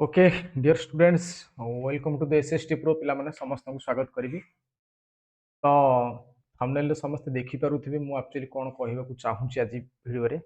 Okay dear students welcome to the SST प्रो पिला माने समस्त को स्वागत करी। तो थंबनेल समस्त देखि पारुथिबे मु एक्चुअली कोन कहबा को चाहूची आज वीडियो रे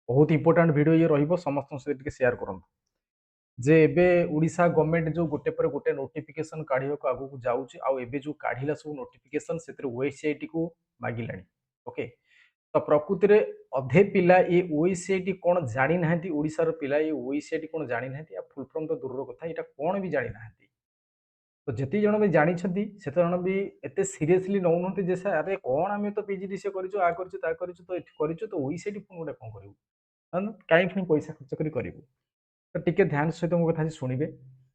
बहुत इंपोर्टेंट वीडियो ये रहिबो समस्त से टिके शेयर करन जे एबे ओडिशा गवर्नमेंट जो गोटे पर गोटे नोटिफिकेशन काढियो को आगु को जाउची आ एबे जो काढिला सब नोटिफिकेशन सेतिर वेबसाइट को मागिलानी। ओके तो प्रकृति रे अधे पिला ये ओईसीटी कोन जानि नाहंती ओडिसा रो पिला ये ओईसीटी कोन जानि नाहंती आ फुल फॉर्म तो दूर रो कथा एटा कोन भी जानि नाहंती। तो जेति जण भी जानि छथि सेते जण भी एते सीरियसली नौ नहंती जे सर अरे कोन आमे तो पीजीडीसी करिचो आ करिचो ता करिचो तो एठी करिचो तो ओईसीटी फोन गोटे कोन करिवो अन काई फुनी पैसा खर्च करी करिवो। तो टिके ध्यान सहित मो कथा शुणिबे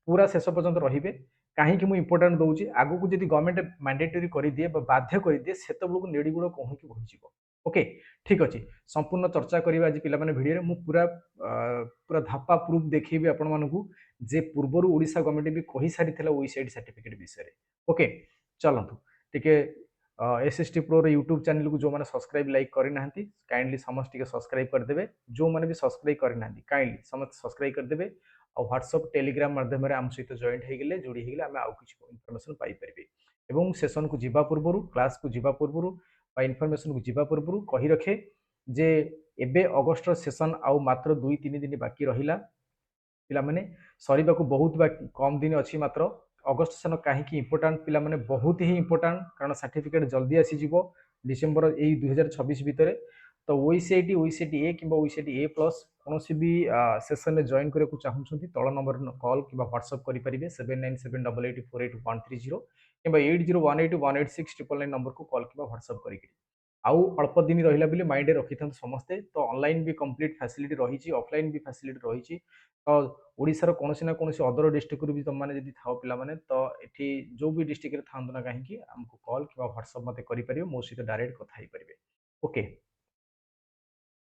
पूरा शेष पर्यंत रहिबे कहीं मुझे इंपोर्टाट दूसरी आगु को जब गवर्नमेंट मैंडेटरी कर दिए बाध्य कर दिए से नेड़ी गुड़ कहीं बहीज। ओके ठीक अच्छे संपूर्ण चर्चा करवा आज पे भिडियो मु पूरा पूरा धापा प्रूफ देखी आपण मानू जे पूर्वर ओडिशा गवर्नमेंट भी कही सारी ओईसीटी सर्टिफिकेट विषय। ओके चलतु टिके एसएसटी प्रो यूट्यूब चैनल को जो मैंने सब्सक्राइब लाइक करना काइंडली समस्त सब्सक्राइब करदे जो मैंने भी सब्सक्राइब करना काइंडली समस्त सब्सक्राइब करदे और व्हाट्सअप टेलीग्राम माध्यम आम सहित जॉइंट होगले जोड़ी होगले आम आउ किसी इनफर्मेशन पाइपर एवं सेशन को जीवा पूर्व क्लास को जीवा पूर्व इनफर्मेशन को जीवा पूर्व कही रखे जे एबे अगस्ट सेशन आउ मात्र 2-3 दिन बाकी रहिला पिला माने सरीबा को बहुत कम दिन अच्छी मात्र अगस्ट सेशन कहीं इंपोर्टाट पिला माने बहुत ही इंपोर्टाट कारण सर्टिफिकेट जल्दी आसीज डिसेम्बर यही 2026 भितर। तो ओईसीटी ए कि ओईसीटी ए प्लस कौन भी सेशन में जॉइन करने को चाहूँगी तल नंबर कॉल कि व्हाट्सअप करेंगे 7978848130 कि 8018818699 नंबर को कॉल कि व्हाट्सअप करेंगे आउ अल्प दिन रहा बोली माइंड रखी था समस्ते। तो ऑनलाइन भी कंप्लीट फैसिलिटी रही ऑफलाइन भी फैसिलिटी रही तो ओडिशार कौन ना कौन अदर डिस्ट्रिक्ट भी तुम मैंने था पे तो ये जो भी डिस्ट्रिक्ट था ना कहीं आमको कॉल कि व्हाट्सअप मत करेंगे मो सहित डायरेक्ट कथा पारे। ओके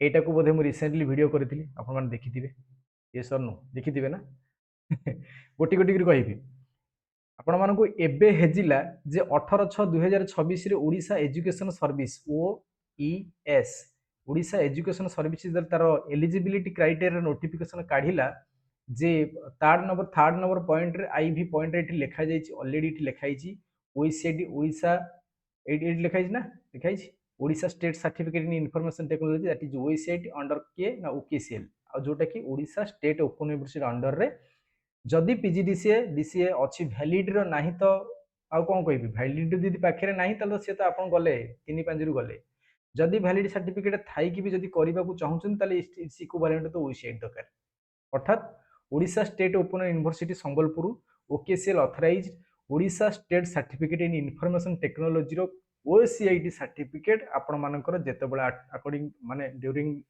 एटा को बोधे मुझे रिसेंटली वीडियो करी आपने देखी ये सर नु देखी ना गोटी गोटी कहि आपण मानक एबे हेजिला जे 18/6/2026 रे Odisha education service ओईएस Odisha education service तार एलिजिबिलिटी क्राइटेरिया नोटिफिकेशन काढिला जे थर्ड नंबर पॉइंट रे आईवी पॉइंट रे लिखा जाइछि ऑलरेडी लिखा जाइछि ओईसीटी ओडिशा एडी लिखा जाइछि ना लिखा जाइछि Odisha state certificate in information technology that is OECT under के ना ओकेसीएल आ जोटा कि Odisha state open university under रे जदि पीजीडीसीए डीसीए अच्छी भैलिड ना तो आउ कौन कह भैलिड दीदी पाखे ना तो सी तो आप गले 3-5 गले जदि भैलिड सर्टिफिकेट थी भी जब करने को चाहूँ इक्विवेलेंट तो ओईसीटी दरकार अर्थात Odisha state open university Sambalpur OKCL authorised Odisha state certificate in information technology OCIT certificate आपण मानकर जितेबाला अकॉर्डिंग माने during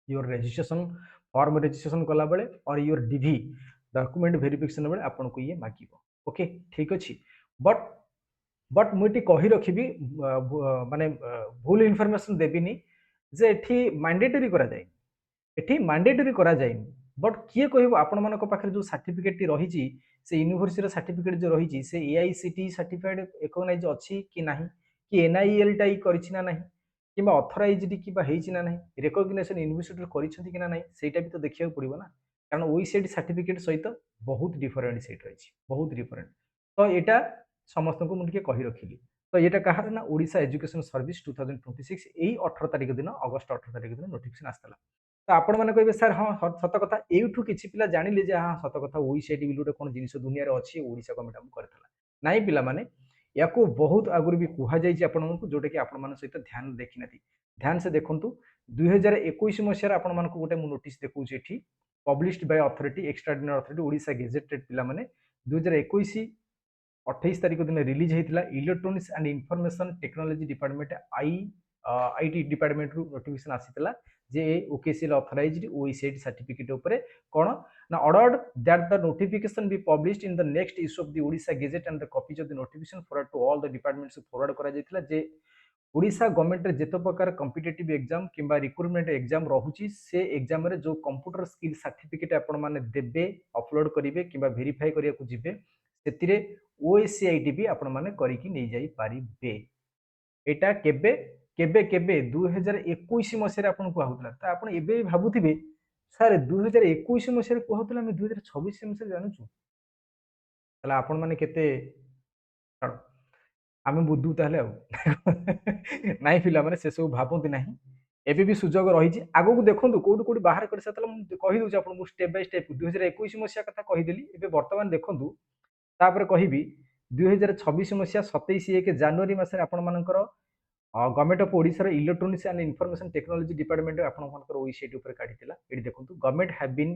your registration form registration कला बेले और योर डीवी डॉक्यूमेंट वेरिफिकेशन बेले आपन को ये मागिबो। ओके ठीक अछि बट मुझे कही रखी माने भूल इनफॉरमेशन देविनी जे एठी मैंडेटरी करा जाय एठी मैंडेटरी करा जाय बट किए कहबो आपण मानक पाखरे जो सर्टिफिकेट रही से यूनिवर्सिटी सर्टिफिकेट जो रही से एआईसीटी सर्टिफाइड रिकॉग्नाइज अछि कि नाही कि एनआईएल टाई करिछि ना नाही कि ऑथराइज्ड कि हेछि ना नाही रिकॉग्निशन यूनिवर्सिटी करिछथि कि ना नाही सेटा भी तो देखिया पड़िबो ना कारण ओईसीटी सर्टिफिकेट सहित बहुत डिफरेंट सेट रही बहुत डिफरेंट। तो एटा समस्त को मुझे कही रखिली तो ये कहार ना ओडिशा एजुकेशन सर्विस 2026 यही 18 तारिख दिन अगस्ट 18 तारिख दिन नोटिफिकेशन आसला। तो आपण मैंने कहे सर हाँ सत कथा एठू किसी पिला जानिले जे हाँ सत कथा ओईसीटी भी गोटे कौन जिन दुनिया अच्छी ओडिशा गवर्नमेंट आमको करथिला नाई पिला माने याको बहुत आगुरी भी कह जाइए जोटा कि आपण सहित ध्यान देखी ना ध्यान से देखु 2021 मसीह आपण मानक गोटे नोटिस देखुची published by authority extraordinary authority Odisha gazetted पिला माने 2021 28 तारिख दिन रिलीज होता electronics and information technology department IT department रु नोटिफिकेशन आसीला जे ओकेसीएल ऑथराइज्ड ओईसीटी सर्टिफिकेट ऊपर कोन ना ordered that the notification be published in the next issue of the Odisha gazette and the copies of the notification forward to all the departments forward करा जायतिला जे Odisha government रे जेतो प्रकार कॉम्पिटिटिव एग्जाम किंबा रिक्रूटमेंट एग्जाम रहुची से एग्जाम रे जो कंप्यूटर स्किल सर्टिफिकेट आपण माने देबे अपलोड करिवे किंबा वेरीफाई करिया को जिवे सेतिरे ओएससीआईटी भी आपण माने करिकि नै जाई पारिबे। एटा केबे केबे केबे 2021 मसीह रे आपण को आहुतला त आपण एबे भाबुथिबे ସାର୍ 2021 ମସିହାରେ କୁହାଉଥିଲା, ଆମେ 2026 ମସିହାରେ ଜାଣୁଛୁ। ତାହେଲେ ଆପଣ ମାନେ କେତେ ଛାଡ଼, ଆମେ ବୁଝୁ ତାହେଲେ ଆଉ ନାଇଁ ପିଲାମାନେ ସେସବୁ ଭାବନ୍ତି ନାହିଁ। ଏବେ ବି ସୁଯୋଗ ରହିଛି, ଆଗକୁ ଦେଖନ୍ତୁ କୋଉଠି କୋଉଠି ବାହାର କରିସାରିଥିଲା। ମୁଁ କହିଦେଉଛି ଆପଣଙ୍କୁ ଷ୍ଟେପ୍ ବାଇ ଷ୍ଟେପ୍। 2021 ମସିହା କଥା କହିଦେଲି, ଏବେ ବର୍ତ୍ତମାନ ଦେଖନ୍ତୁ ତାପରେ କହିବି 2026 ମସିହା 27/1 ଜାନୁଆରୀ ମାସରେ ଆପଣମାନଙ୍କର government of Odisha electronics and information technology department आपंकर ओईसीटी ऊपर काढ़ीला। ये देखो government have been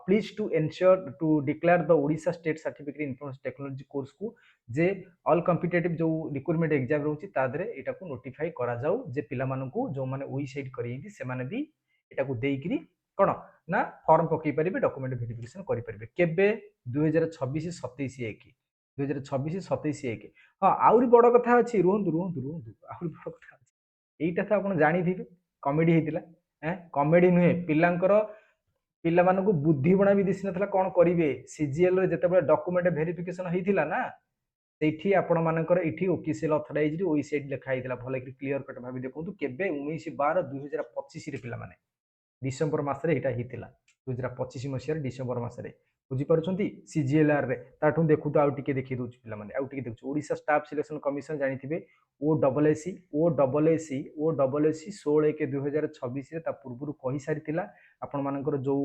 pleased to ensure to declare the Odisha state certificate information technology course को जे ऑल कॉम्पिटिटिव जो रिक्रूटमेंट एग्जाम रोचे तादरे एटा को नोटिफाई करा जाऊ जे पिला मानकू जो माने ओईसीटी करियंती से माने भी एटा को देइकरी कोन ना फॉर्म पकई परिबे, डॉक्यूमेंट वेरिफिकेशन करि परिबे। केबे 2026-27/1 2026-27/1 हाँ आउरी बड़ कथा अच्छी रुहतु रुहतु रुहतु आउरी बड़ कथा अच्छी एटा तो आपण जानिथिबे कॉमेडी हेतिला कॉमेडी नुहे पिलांकर पिला मानकु बुद्धि बणा भी दिसि नथला कोन करिवे सीजीएल रे जते बेला डॉक्यूमेंट वेरिफिकेशन हेतिला ना सेठी आपण मानकर एठी ऑफिशियल ऑथराइज्ड ओईसीटी लिखा हेतिला भले कि क्लियर कट भाबी देखंतु केबे 19/12/2025 रे पिला माने डिसेम्बर मासरे एटा हेतिला 2025 मसिया डिसेम्बर मासरे बुझीपारुଛନ୍ତି सीजीएलआर रे ताठू देखु तो आउ टिके देखि दउछि पिला माने आउ टिके देखु ओडिशा स्टाफ सिलेक्शन कमिशन जानिथिबे ओएसएससी 16/1/2026 रे ता पूर्वरु कहि सारितिला आपण मानकर जो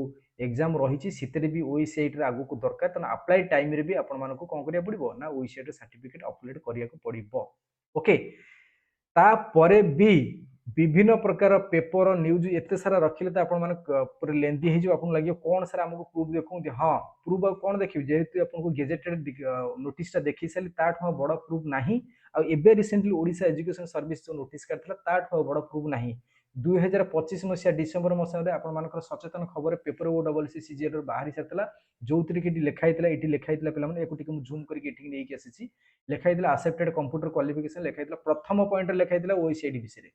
एग्जाम रहिछि सितरे भी ओईसीटी रे आगु को दरकार तन अप्लाई टाइम रे भी आपण मानको कोन करिया पड़िबो ना ओईसीटी रे सर्टिफिकेट अपलोड करिया को पड़िबो। ओके ता परे भी विभिन्न प्रकार पेपर न्यूज एते सारा रखिले तो आपण माने पूरा लेंथी हे जो आपन लागियो कोन सारा हमको प्रूफ देखौं हां प्रूफ कोन देखियो जेहेतु आपन को गेजेटेड नोटिस ता देखि साली ताठ बड़ प्रूफ नाही आ एबे रिसेंटली ओडिशा एजुकेशन सर्विस जो नोटिस करथला ताठ बड़ प्रूफ नाही। 2025 मसिया डिसेंबर मसिया रे आपण मानकर सचेतन खबर paper O double C CGL रो बाहरी सातला जोतरी कि लिखा हेतला एटी लिखा हेतला पिला माने एको टिके मु जूम करके एठी नै कि आसीची लिखा हेतला एक्सेप्टेड कंप्यूटर क्वालिफिकेशन लिखा हेतला प्रथम पॉइंट लिखा हेतला ओईसीटी विषय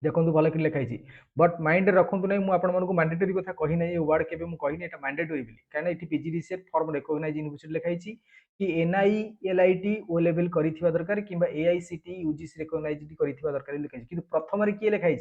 देखो भल कि लिखाई बट माइंड रखु ना मुझे मैंडेटरी कथा कही ना ये वार्ड के कही एटा मैंडेटरी बोली कहीं ये पीजीडीसीए फॉर्म रिकॉग्नाइज यूनिवर्सिटी लिखाई कि एनआईएलआईटी ओ लेवल करिथिबा दरकार कि एआईसीटी यूजीसी रिकॉग्नाइज करिथिबा दरकार लिखाई कि प्रथम रे किए लिखाई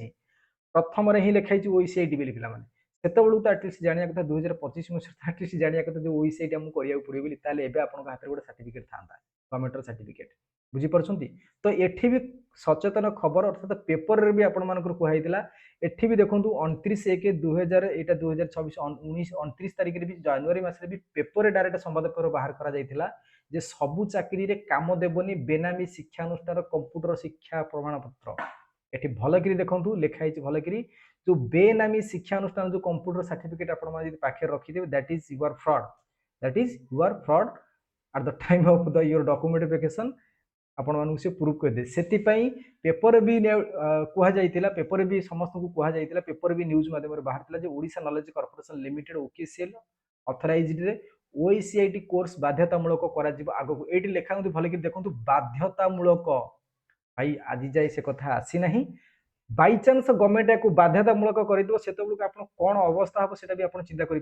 प्रथम रे ही लिखाई ओईसीटी बोली पिला माने सेतबेलू तो एटलिस्ट जानिया कथा 2025 मसिया एटलिस्ट जानिया कथा जो ओईसीटी हमु करिया पड़ियो बोली ताले एबे आपन हाथ रे गोटे सर्टिफिकेट थांता गवर्नमेंट सर्टिफिकेट बुझी परछंती। तो एठी भी सचेतन खबर अर्थात पेपर रे भी आपण मानकर कुहाइतिला एठी भी देखंतु 29/1/2000 एटा 2026 29 तारिख रे भी जनवरी मास रे भी पेपर रे डायरेक्ट संवाद पेपर बाहर करा जाइतिला जे सबु चाकरी रे काम देबनी बेनामी शिक्षा अनुष्ठान कंप्यूटर शिक्षा प्रमाण पत्र एठी भल करी देखंतु लिखाई भल करी जो बेनामी शिक्षा अनुष्ठान जो कंप्यूटर सर्टिफिकेट आपण मा जदि पाखे रखि देबे that is your fraud at the time of the your document verification आपण मानक से प्रूफ कर दे सेति पई पेपर भी कुहा जाइतिला पेपर भी समस्त को कुहा जाइतिला पेपर भी न्यूज माध्यम रे बाहर थिला जे Odisha knowledge corporation limited OKCL authorised रे ओईसीआईटी कोर्स बाध्यतामूलक करा जिवो आगो एटी लेखा होती भले कि देखंतु बाध्यतामूलक भाई आज जाय से कथा आसी नाही बाई चांस गवर्नमेंट को बाध्यतामूलक कर से कौन अवस्था हम सेटा भी आप चिंता करें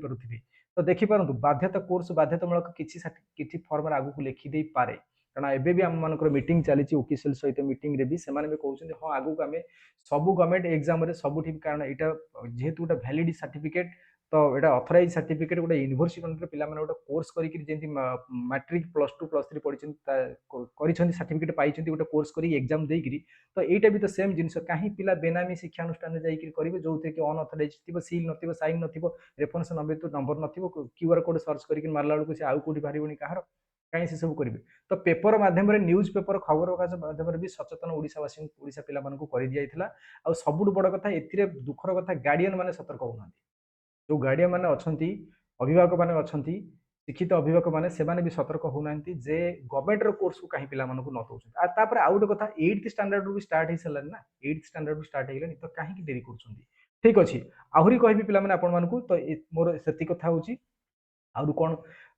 तो देखिपारु बाध्यता कोर्स बाध्यतामूलक किसी फॉर्म आगू लिखिदे पारे कारण एबे भी आम मानकर मीटिंग चली ओकेसीएल सहित मीटिंग रे भी से भी कहते हाँ आगू आम सब गवर्नमेंट एग्जाम सब कारण यहाँ जेहेतु गोटे वैलिड सर्टिफिकेट तो ये ऑथराइज सर्टिफिकेट गोटे यूनिवर्सिटी पिला गोटे कोर्स करी मैट्रिक +2 +3 पढ़ी सर्टिफिकेट पाई गोटे कोर्स करी एग्जाम देकरी तो यहाँ भी तो सेम जिनस कहीं पिला बेनामी शिक्षा अनुष्ठान करेंगे जो थे कि अनअथराइज थी सील न साइन न रेफरेंस नंबर न क्यूआर कोड सर्च करके मारला बेलू से आउ कौटी बाहर कहार कहीं से सब करेंगे तो पेपर माध्यम न्यूज पेपर खबर कागज माध्यम भी सचेतन ओडिशावासी ओडिशा पिला कर दिया आ सबुठ बड़ कथा ए दुखर कथा गार्डियन मैंने सतर्क होना जो गार्डियन मैंने अच्छा अभिभावक मैंने अच्छा शिक्षित अभिभावक मैंने से भी सतर्क होना जे गवर्नमेंट कोर्स को कहीं पिला न दौर आउ गोटे कथा 8th स्टैंडर्ड भी स्टार्ट हो सारे ना 8th स्टैंडर्ड भी स्टार्ट हो तो कहीं डेरी कर ठीक अच्छे आहरी कहि पिला आपण तो मोर से कथा हूँ आउर कौन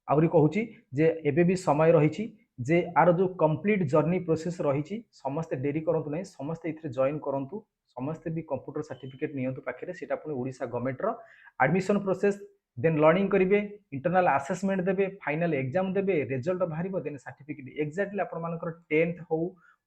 आहरी कहूँ जे एबे भी समय रही जे आर जो कंप्लीट जर्नी प्रोसेस रही समस्ते डेरी करंतु नहीं समस्ते इथे जॉइन करंतु समस्ते भी कंप्यूटर सर्टिफिकेट नियंतु पाखे से ओडिशा गवर्नमेंट रो एडमिशन प्रोसेस देन लर्निंग करेंगे इंटरनल असेसमेंट देबे फाइनल एग्जाम देबे रिजल्ट बाहर देन सर्टिफिकेट एक्जाक्टली आपण मानकर 10th हो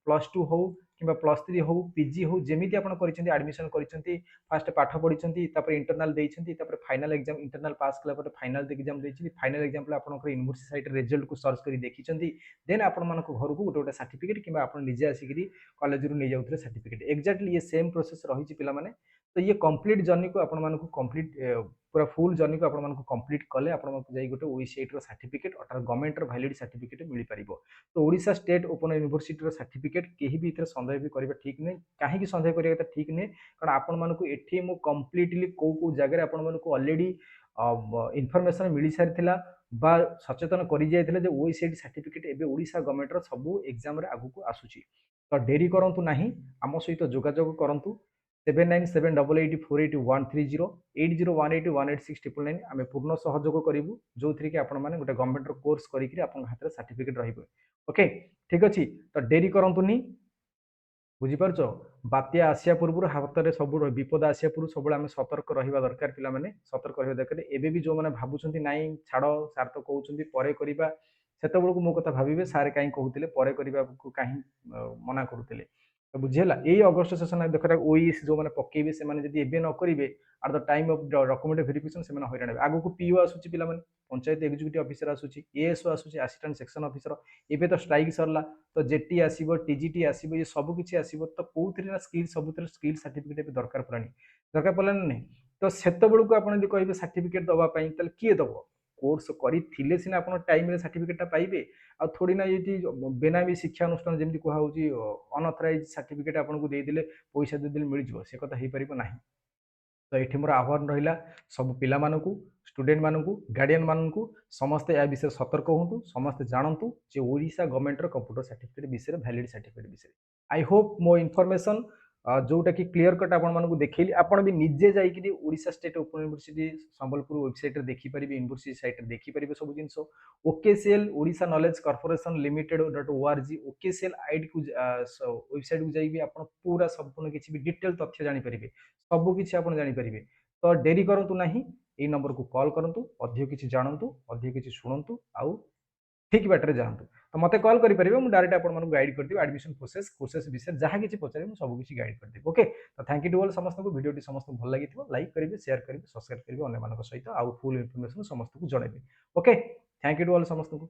+2 हो किंबा +3 हो पीजी हो जेमिति आपण करिसेंती एडमिशन करिसेंती फास्ट पाठ पढिसेंती तापर इंटरनल देइसेंती तापर फाइनल एग्जाम इंटरनल पास कला पर फाइनल एग्जाम देइसेंती फाइनल एग्जाम पर आपण यूनिवर्सिटी साइट रिजल्ट को सर्च करी देखिसेंती देन आपण मानको घर को गोटे गोटे सर्टिफिकेट किंबा आपण निजे आसिकरी कॉलेज रु नै जाउथले सर्टिफिकेट एक्जेक्टली ये सेम प्रोसेस रही पिला माने तो ये कंप्लीट जर्नी को आपण मानको कंप्लीट पूरा फुल जर्नी को आपण मानको कंप्लीट कले आपण मानको जाई गोटे ओईसीआईटी रो सर्टिफिकेट अर्थात गवर्नमेंट रो वैलिड सर्टिफिकेट मिली परिबो तो ओडिशा स्टेट ओपन यूनिवर्सिटी रो सर्टिफिकेट केही भी इतरे संदेह भी करबा ठीक नै काहे की संदेह करिया त ठीक नै कारण आपण मानको एठी मु कंप्लीटली को जगह आपण मानको ऑलरेडी इन्फॉर्मेशन मिली सारिथिला बा सचेतन करि जायथिले जे ओईसीआईटी सर्टिफिकेट एबे ओडिशा गवर्नमेंट रो सब एग्जाम रे आगु को आसुची तो डेरी करंतु नाही आम सहित जोगाजोग करंतु 7978848130 80181869 आम पूर्ण सहयोग करूँ जो थी कि आपण मैंने गोटे गवर्नमेंट कोर्स करी हाथ में सर्टिफिकेट रही ओके ठीक अच्छे तो डेरी करंतुनी बुझीपार बात्या आसिया पूर्व हाथ में सब विपद आसिया पूर्व सब सतर्क रहा दरकार पे सतर्क रहा दरकार एबे भी जो मैंने भावुं नाई छाड़ सार तो कहते पर करवा से मो कथा भावे सारे कहीं कहते पर करने को कहीं मना करुले तो बुझीला यही अगस्ट सेशन देखा ओईएस जो मैंने पकेबे से न करेंगे at the time of document verification से हईराण आगु को पीओ आसूची पे पंचायत एक्जिक्यूटिव ऑफिसर आसूची एएसओ आसूची असिस्टेंट सेक्शन ऑफिसर एबे तो स्ट्राइक सरला तो जेटी आसीबो टीजीटी आसीबो ये सब किछि आसीबो तो कोउथि ना स्किल सबुतिर स्किल सर्टिफिकेट दरकार पड़ानी नहीं तो सेत बेलू को आपन कहबे सर्टिफिकेट दवा पई तले किए दबो कोर्स करी थिले सिना आपन टाइम रे सर्टिफिकेट पाइबे आ थोड़ी ना ये बेनामी शिक्षा अनुष्ठान जमी कहुची अनअथराइज सर्टिफिकेट आपको देदेले पैसा देदेले मिल जाव से कथा हो पार ना तो ये मोर आह्वान रहा सब पिला स्टूडेंट मानू गार्डियन मानू समस्ते या विषय सतर्क हूँ समस्ते जानतु जे ओडिशा गवर्नमेंट कंप्यूटर सर्टिफिकेट विषय वैलिड सर्टिफिकेट विषय आई होप मो इनफॉरमेशन जोटा कि क्लीयर कट आपको देखली आपड़ भी निजे जाकि Odisha state open university Sambalpur website रे देखिपारे यूनिवर्सिटी साइट रे देखिपारे सब जिन OKCL Odisha knowledge corporation limited .org OKCL ID को वेबसाइट को जाइए आप पूरा संपूर्ण किसी भी डिटेल तथ्य जानीपारे सब किसी आप जानीपारे तो डेरी करूँ ना ये नंबर को कॉल करूँ अधिक किसी जानतु अधिक किसी शुणु आउ ठीक बाटर जातु तो मत कॉल करेंगे मुझे डायरेक्ट आपको गाइड करदेवी एडमिशन प्रोसेस कोर्सेस विषय जहाँ किसी पचारे मुझे सब किसी गाइड करदेवी ओके तो थैंक यू टू ऑल समस्त को वीडियो समस्त भल लगी लाइक करेंगे शेयर करेंगे सब्सक्राइब करेंगे अन्य सहित आउ फुल इनफॉरमेशन समस्त को जनइबे okay thank you to all समस्त को।